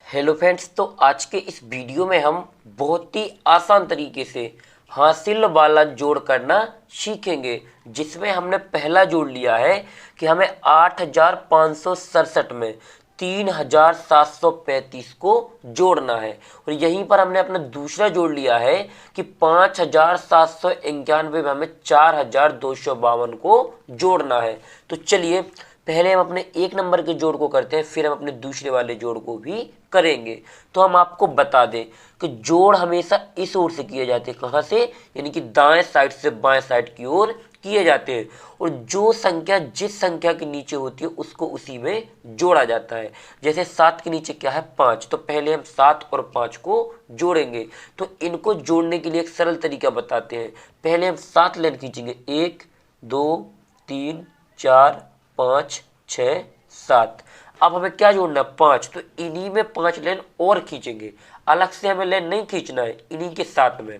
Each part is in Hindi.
हेलो फ्रेंड्स, तो आज के इस वीडियो में हम बहुत ही आसान तरीके से हासिल वाला जोड़ करना सीखेंगे। जिसमें हमने पहला जोड़ लिया है कि हमें 8567 में 3735 को जोड़ना है, और यहीं पर हमने अपना दूसरा जोड़ लिया है कि 5791 में हमें 4252 को जोड़ना है। तो चलिए पहले हम अपने एक नंबर के जोड़ को करते हैं, फिर हम अपने दूसरे वाले जोड़ को भी करेंगे। तो हम आपको बता दें कि जोड़ हमेशा इस ओर से किए जाते हैं, कहाँ से, यानी कि दाएं साइड से बाएं साइड की ओर किए जाते हैं, और जो संख्या जिस संख्या के नीचे होती है उसको उसी में जोड़ा जाता है। जैसे 7 के नीचे क्या है, 5, तो पहले हम 7 और 5 को जोड़ेंगे। तो इनको जोड़ने के लिए एक सरल तरीका बताते हैं। पहले हम 7 लाइन खींचेंगे, 1 2 3 4 5 6 7। अब हमें क्या जोड़ना है, 5, तो इन्हीं में 5 लाइन और खींचेंगे। अलग से हमें लाइन नहीं खींचना है, इन्हीं के साथ में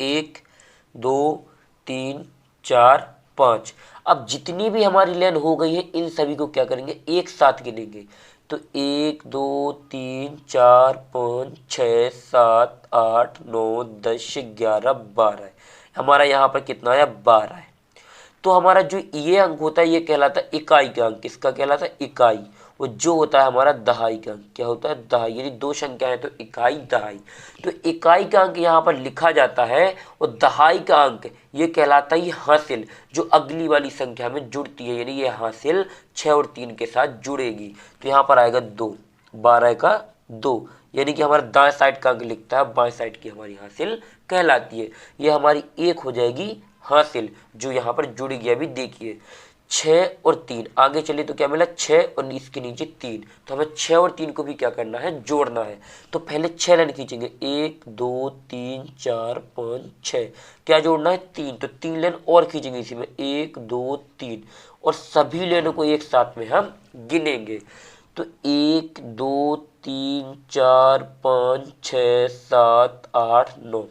1 2 3 4 5। अब जितनी भी हमारी लाइन हो गई है इन सभी को क्या करेंगे, एक साथ गिनेंगे। तो 1 2 3 4 5 6 7 8 9 10 11 12 है। हमारा यहाँ पर कितना है, 12 है। तो हमारा जो ये अंक होता है ये कहलाता है इकाई का अंक। किसका कहलाता है, इकाई। और जो होता है हमारा दहाई का अंक, क्या होता है, दहाई। यानी दो संख्याएं तो इकाई दहाई। तो इकाई का अंक यहाँ पर लिखा जाता है, और दहाई का अंक ये कहलाता है हासिल, जो अगली वाली संख्या में जुड़ती है। यानी ये हासिल 6 और 3 के साथ जुड़ेगी। तो यहाँ पर आएगा 2, 12 का 2, यानी कि हमारा दाएं साइड का अंक लिखता है, बाएं साइड की हमारी हासिल कहलाती है। ये हमारी एक हो जाएगी हासिल, जो यहाँ पर जुड़ गया। अभी देखिए 6 और 3, आगे चलिए तो क्या मिला, 6 और इसके नीचे 3। तो हमें 6 और 3 को भी क्या करना है, जोड़ना है। तो पहले 6 लाइन खींचेंगे, 1 2 3 4 5 6। क्या जोड़ना है, 3, तो 3 लाइन और खींचेंगे इसी में, 1 2 3, और सभी लाइनों को एक साथ में हम गिनेंगे। तो 1 2 3 4 5 6 7 8 9,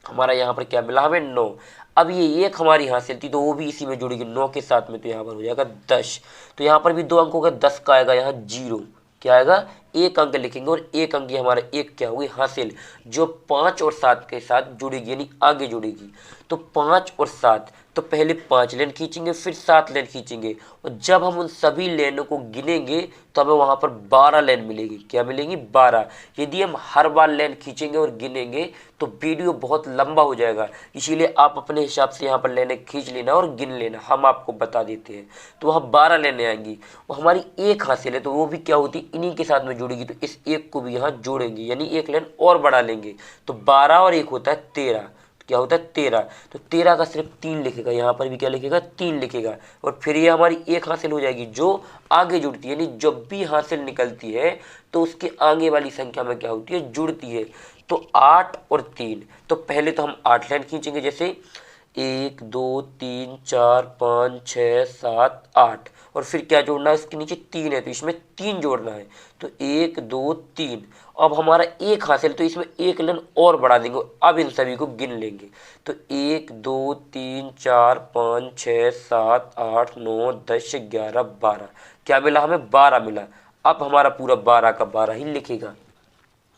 हमारा यहाँ पर क्या मिला, हमें 9। अब ये एक हमारी हासिल थी तो वो भी इसी में जुड़ेगी 9 के साथ में, तो यहाँ पर हो जाएगा 10। तो यहाँ पर भी दो अंकों का 10 का आएगा, यहाँ 0 क्या आएगा, एक अंक लिखेंगे, और एक अंक हमारा एक क्या होगी, हासिल, जो 5 और 7 के साथ जुड़ेगी, यानी आगे जुड़ेगी। तो 5 और 7, तो पहले 5 लाइन खींचेंगे, फिर 7 लाइन खींचेंगे, और जब हम उन सभी लाइनों को गिनेंगे तो हमें वहाँ पर 12 लाइन मिलेगी। क्या मिलेंगी, 12। यदि हम हर बार लाइन खींचेंगे और गिनेंगे तो वीडियो बहुत लंबा हो जाएगा, इसीलिए आप अपने हिसाब से यहाँ पर लाइनें खींच लेना और गिन लेना, हम आपको बता देते हैं। तो वहाँ 12 लाइनें आएंगी, और हमारी एक हासिल है तो वो भी क्या होती, इन्हीं के साथ में जुड़ेगी। तो इस एक को भी यहाँ जोड़ेंगे, यानी एक लाइन और बढ़ा लेंगे। तो 12 और 1 होता है 13, क्या होता है 13। तो 13 का सिर्फ 3 लिखेगा, यहाँ पर भी क्या लिखेगा, 3 लिखेगा, और फिर ये हमारी एक हासिल हो जाएगी जो आगे जुड़ती है। यानी जब भी हासिल निकलती है तो उसके आगे वाली संख्या में क्या होती है, जुड़ती है। तो 8 और 3, तो पहले तो हम 8 लाइन खींचेंगे, जैसे 1 2 3 4 5 6 7 8, और फिर क्या जोड़ना है, इसके नीचे 3 है तो इसमें 3 जोड़ना है। तो 1 2 3, अब हमारा एक हासिल तो इसमें एक लाइन और बढ़ा देंगे। अब इन सभी को गिन लेंगे, तो 1 2 3 4 5 6 7 8 9 10 11 12, क्या मिला, हमें 12 मिला। अब हमारा पूरा 12 का 12 ही लिखेगा।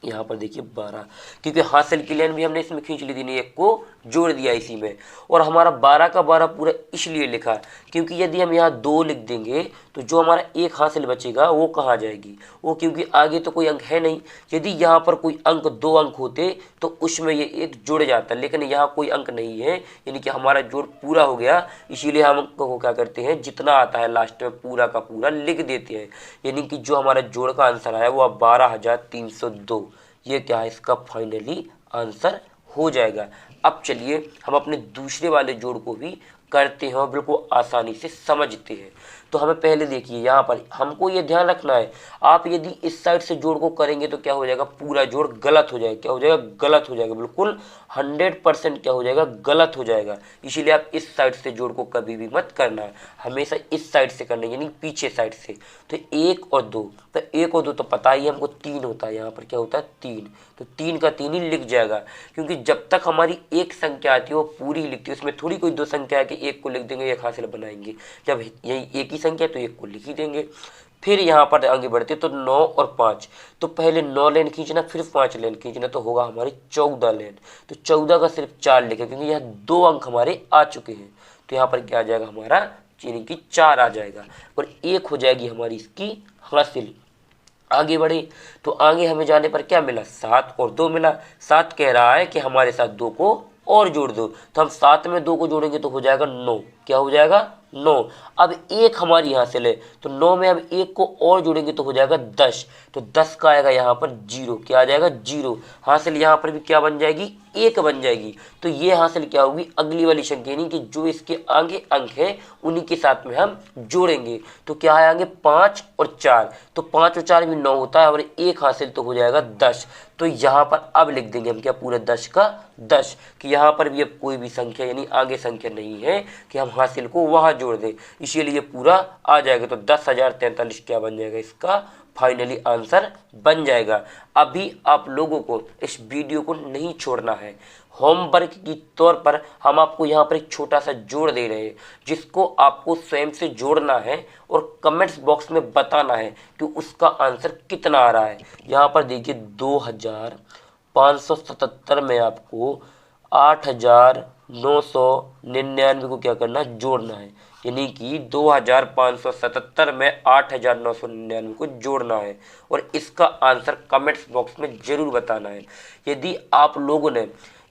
यहाँ पर देखिए 12, क्योंकि हासिल की लाइन भी हमने इसमें खींच ली थी, नहीं एक को जोड़ दिया इसी में। और हमारा 12 का 12 पूरा इसलिए लिखा क्योंकि यदि हम यहाँ 2 लिख देंगे तो जो हमारा एक हासिल बचेगा वो कहाँ जाएगी, वो, क्योंकि आगे तो कोई अंक है नहीं। यदि यहाँ पर कोई अंक 2 अंक होते तो उसमें ये एक जुड़ जाता, लेकिन यहाँ कोई अंक नहीं है, यानी कि हमारा जोड़ पूरा हो गया। इसीलिए हम अंक को क्या करते हैं, जितना आता है लास्ट में पूरा का पूरा लिख देते हैं। यानी कि जो हमारा जोड़ का आंसर आया वो अब 12,302, ये क्या है, इसका फाइनली आंसर हो जाएगा। अब चलिए हम अपने दूसरे वाले जोड़ को भी करते हैं और बिल्कुल आसानी से समझते हैं। तो हमें पहले देखिए यहाँ पर हमको ये ध्यान रखना है, आप यदि इस साइड से जोड़ को करेंगे तो क्या हो जाएगा, पूरा जोड़ गलत हो जाएगा। क्या हो जाएगा, गलत हो जाएगा, बिल्कुल 100% क्या हो जाएगा, गलत हो जाएगा। इसीलिए आप इस साइड से जोड़ को कभी भी मत करना है, हमेशा इस साइड से करना है, यानी पीछे साइड से। तो 1 और 2, तो 1 और 2 तो पता ही हमको 3 होता है, यहाँ पर क्या होता है 3, तो 3 का 3 ही लिख जाएगा। क्योंकि जब तक हमारी एक संख्या आती है वो पूरी लिखती है, उसमें थोड़ी कोई दो संख्या है कि एक को लिख देंगे एक हासिल बनाएंगे। जब यही एक ही संख्या तो एक को लिख ही देंगे। फिर यहाँ पर आगे बढ़ते तो 9 और 5, तो पहले 9 लाइन खींचना फिर 5 लाइन खींचना, तो होगा हमारी 14 लाइन। तो 14 का सिर्फ 4 लिखे क्योंकि यहाँ 2 अंक हमारे आ चुके हैं, तो यहाँ पर क्या आ जाएगा हमारा यानी कि 4 आ जाएगा और 1 हो जाएगी हमारी इसकी हासिल। आगे बढ़े तो आगे हमें जाने पर क्या मिला, 7 और 2 मिला। 7 कह रहा है कि हमारे साथ 2 को और जोड़ दो, तो हम 7 में 2 को जोड़ेंगे तो हो जाएगा 9। क्या हो जाएगा 9। अब 1 हमारी हासिल है, तो 9 में अब 1 को और जोड़ेंगे तो हो जाएगा 10, तो 10 का आएगा यहाँ पर 0। क्या आ जाएगा 0। हासिल यहाँ पर भी क्या बन जाएगी 1 बन जाएगी। तो ये हासिल क्या होगी अगली वाली संख्या, यानी कि जो इसके आगे अंक है उन्हीं के साथ में हम जोड़ेंगे। तो क्या आएंगे 5 और 4, तो 5 और 4 भी 9 होता है और 1 हासिल तो हो जाएगा 10। तो यहाँ पर अब लिख देंगे हम क्या पूरा 10 का 10, कि यहाँ पर भी अब कोई भी संख्या यानी आगे संख्या नहीं है कि हम हासिल को वहाँ जोड़ दें, इसीलिए पूरा आ जाएगा। तो 10,043 क्या बन जाएगा इसका फाइनली आंसर बन जाएगा। अभी आप लोगों को इस वीडियो को नहीं छोड़ना है, होमवर्क की तौर पर हम आपको यहाँ पर एक छोटा सा जोड़ दे रहे हैं जिसको आपको स्वयं से जोड़ना है और कमेंट्स बॉक्स में बताना है कि उसका आंसर कितना आ रहा है। यहाँ पर देखिए 2577 में आपको 8,999 को क्या करना है जोड़ना है, यानी कि 2577 में 8,999 को जोड़ना है और इसका आंसर कमेंट्स बॉक्स में जरूर बताना है। यदि आप लोगों ने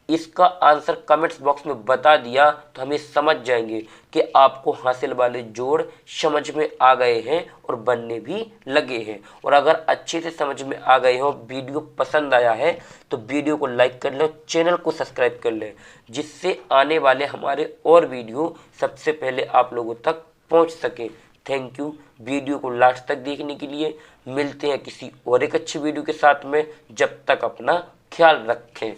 इसका आंसर कमेंट्स बॉक्स में बता दिया तो हमें समझ जाएंगे कि आपको हासिल वाले जोड़ समझ में आ गए हैं और बनने भी लगे हैं। और अगर अच्छे से समझ में आ गए हो, वीडियो पसंद आया है तो वीडियो को लाइक कर लो, चैनल को सब्सक्राइब कर ले, जिससे आने वाले हमारे और वीडियो सबसे पहले आप लोगों तक पहुंच सके। थैंक यू वीडियो को लास्ट तक देखने के लिए। मिलते हैं किसी और एक अच्छी वीडियो के साथ में, जब तक अपना ख्याल रखें।